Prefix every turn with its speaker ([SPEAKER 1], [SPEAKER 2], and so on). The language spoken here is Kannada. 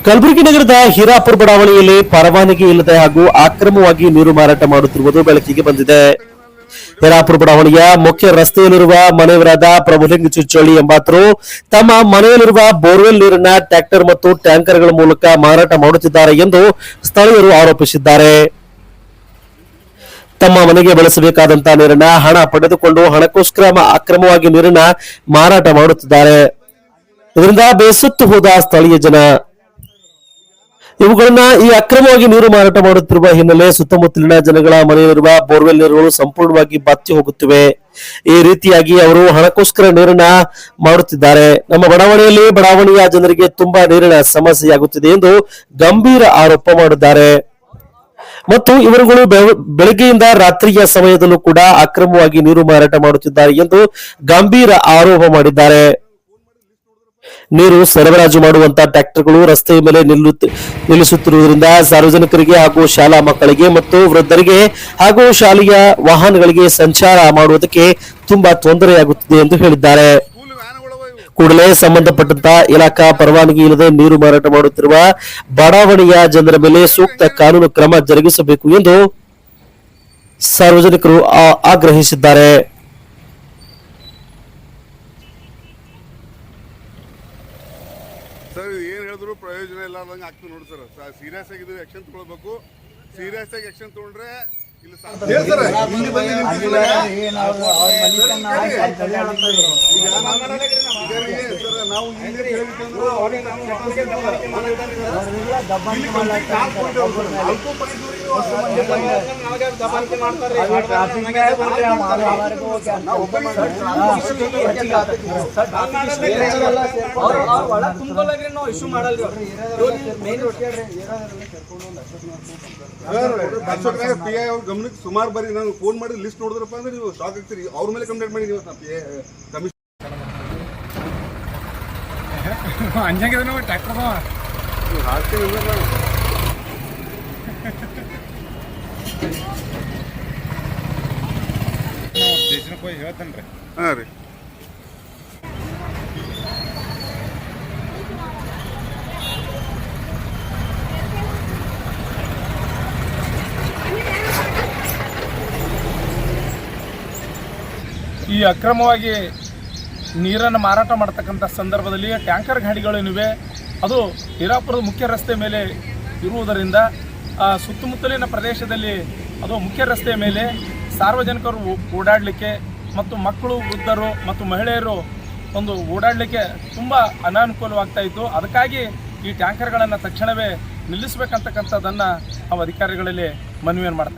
[SPEAKER 1] ಕಲಬುರಗಿ ನಗರದ ಹೀರಾಪುರ ಬಡಾವಣೆಯಲ್ಲಿ ಪರವಾನಗಿ ಇಲ್ಲದೆ ಹಾಗೂ ಅಕ್ರಮವಾಗಿ ನೀರು ಮಾರಾಟ ಮಾಡುತ್ತಿರುವುದು ಬೆಳಕಿಗೆ ಬಂದಿದೆ. ಹೀರಾಪುರ ಬಡಾವಣೆಯ ಮುಖ್ಯ ರಸ್ತೆಯಲ್ಲಿರುವ ಮನೆಯವರಾದ ಪ್ರಭುಲಿಂಗ ಚಿಚ್ಚೋಳಿ ಎಂಬಾತರು ತಮ್ಮ ಮನೆಯಲ್ಲಿರುವ ಬೋರ್ವೆಲ್ ನೀರನ್ನ ಟ್ರ್ಯಾಕ್ಟರ್ ಮತ್ತು ಟ್ಯಾಂಕರ್ಗಳ ಮೂಲಕ ಮಾರಾಟ ಮಾಡುತ್ತಿದ್ದಾರೆ ಎಂದು ಸ್ಥಳೀಯರು ಆರೋಪಿಸಿದ್ದಾರೆ. ತಮ್ಮ ಮನೆಗೆ ಬಳಸಬೇಕಾದಂತಹ ನೀರನ್ನ ಹಣ ಪಡೆದುಕೊಂಡು ಹಣಕ್ಕೋಸ್ಕರ ಅಕ್ರಮವಾಗಿ ನೀರನ್ನ ಮಾರಾಟ ಮಾಡುತ್ತಿದ್ದಾರೆ. ಇದರಿಂದ ಬೇಸತ್ತು ಹೋದ ಸ್ಥಳೀಯ ಜನ ಇವುಗಳನ್ನ ಈ ಅಕ್ರಮವಾಗಿ ನೀರು ಮಾರಾಟ ಮಾಡುತ್ತಿರುವ ಹಿನ್ನೆಲೆ ಸುತ್ತಮುತ್ತಲಿನ ಜನಗಳ ಮನೆಯಲ್ಲಿರುವ ಬೋರ್ವೆಲ್ ನೀರುಗಳು ಸಂಪೂರ್ಣವಾಗಿ ಬತ್ತಿ ಹೋಗುತ್ತಿವೆ. ಈ ರೀತಿಯಾಗಿ ಅವರು ಹಣಕ್ಕೋಸ್ಕರ ನೀರನ್ನ ಮಾಡುತ್ತಿದ್ದಾರೆ. ನಮ್ಮ ಬಡಾವಣೆಯ ಜನರಿಗೆ ತುಂಬಾ ನೀರಿನ ಸಮಸ್ಯೆಯಾಗುತ್ತಿದೆ ಎಂದು ಗಂಭೀರ ಆರೋಪ ಮಾಡಿದ್ದಾರೆ. ಮತ್ತು ಇವರುಗಳು ಬೆಳಗ್ಗೆಯಿಂದ ರಾತ್ರಿಯ ಸಮಯದಲ್ಲೂ ಕೂಡ ಅಕ್ರಮವಾಗಿ ನೀರು ಮಾರಾಟ ಮಾಡುತ್ತಿದ್ದಾರೆ ಎಂದು ಗಂಭೀರ ಆರೋಪ ಮಾಡಿದ್ದಾರೆ. ನೀರು ಸರಬರಾಜು ಮಾಡುವಂತಹ ಟ್ರ್ಯಾಕ್ಟರ್ಗಳು ರಸ್ತೆಯ ಮೇಲೆ ನಿಲ್ಲಿಸುತ್ತಿರುವುದರಿಂದ ಸಾರ್ವಜನಿಕರಿಗೆ ಹಾಗೂ ಶಾಲಾ ಮಕ್ಕಳಿಗೆ ಮತ್ತು ವೃದ್ಧರಿಗೆ ಹಾಗೂ ಶಾಲೆಯ ವಾಹನಗಳಿಗೆ ಸಂಚಾರ ಮಾಡುವುದಕ್ಕೆ ತುಂಬಾ ತೊಂದರೆಯಾಗುತ್ತಿದೆ ಎಂದು ಹೇಳಿದ್ದಾರೆ. ಕೂಡಲೇ ಸಂಬಂಧಪಟ್ಟಂತಹ ಇಲಾಖಾ ಪರವಾನಗಿ ಇಲ್ಲದೆ ನೀರು ಮಾರಾಟ ಮಾಡುತ್ತಿರುವ ಬಡಾವಣೆಯ ಜನರ ಮೇಲೆ ಸೂಕ್ತ ಕಾನೂನು ಕ್ರಮ ಜರುಗಿಸಬೇಕು ಎಂದು ಸಾರ್ವಜನಿಕರು ಆಗ್ರಹಿಸಿದ್ದಾರೆ.
[SPEAKER 2] ಸರ್ ಏನು ಹೇಳಿದ್ರು ಪ್ರಯೋಜನ ಇಲ್ಲಾರ್ದಂಗೆ ಆಗ್ತದೆ ನೋಡಿ ಸರ್. ಸೀರಿಯಸ್ ಆಗಿ ಇದು ಆಕ್ಷನ್ ತಗೊಳ್ಬೇಕು. ಸೀರಿಯಸ್ ಆಗಿ ಆಕ್ಷನ್ ತಗೊಂಡ್ರೆ ಇಲ್ಲಿ ನಾವು ಗಮನಕ್ಕೆ ಸುಮಾರು ಬಾರಿ ನಾನು ಫೋನ್ ಮಾಡಿ ಲಿಸ್ಟ್ ನೋಡಿದ್ರಪ್ಪ ಅಂದ್ರೆ ನೀವು ಶಾಕ್ ಆಗ್ತೀರಿ. ಅವ್ರ ಮೇಲೆ ಕಂಪ್ಲೇಂಟ್ ಮಾಡಿ ನೀವು
[SPEAKER 3] ಅಂಜಂಗಿದೆ ನಾವು ಟ್ರ್ಯಾಕ್ಟರ್
[SPEAKER 2] ಹಾಕ್ತೀವಿ.
[SPEAKER 3] ಸ್ಟೇಷನ್ಗೆ ಹೋಗಿ ಹೇಳ್ತೇನೆ ರೀ.
[SPEAKER 2] ಹಾಂ ರೀ.
[SPEAKER 3] ಈ ಅಕ್ರಮವಾಗಿ ನೀರನ್ನು ಮಾರಾಟ ಮಾಡ್ತಕ್ಕಂಥ ಸಂದರ್ಭದಲ್ಲಿ ಟ್ಯಾಂಕರ್ ಗಾಡಿಗಳೇನಿವೆ ಅದು ಹೀರಾಪುರದ ಮುಖ್ಯ ರಸ್ತೆ ಮೇಲೆ ಇರುವುದರಿಂದ ಸುತ್ತಮುತ್ತಲಿನ ಪ್ರದೇಶದಲ್ಲಿ ಅದು ಮುಖ್ಯ ರಸ್ತೆಯ ಮೇಲೆ ಸಾರ್ವಜನಿಕರು ಓಡಾಡಲಿಕ್ಕೆ ಮತ್ತು ಮಕ್ಕಳು ವೃದ್ಧರು ಮತ್ತು ಮಹಿಳೆಯರು ಒಂದು ಓಡಾಡಲಿಕ್ಕೆ ತುಂಬ ಅನಾನುಕೂಲವಾಗ್ತಾ ಇತ್ತು. ಅದಕ್ಕಾಗಿ ಈ ಟ್ಯಾಂಕರ್ಗಳನ್ನು ತಕ್ಷಣವೇ ನಿಲ್ಲಿಸಬೇಕಂತಕ್ಕಂಥದ್ದನ್ನು ನಾವು ಅಧಿಕಾರಿಗಳಲ್ಲಿ ಮನವಿಯನ್ನು ಮಾಡ್ತಾ ಇದ್ದೀವಿ.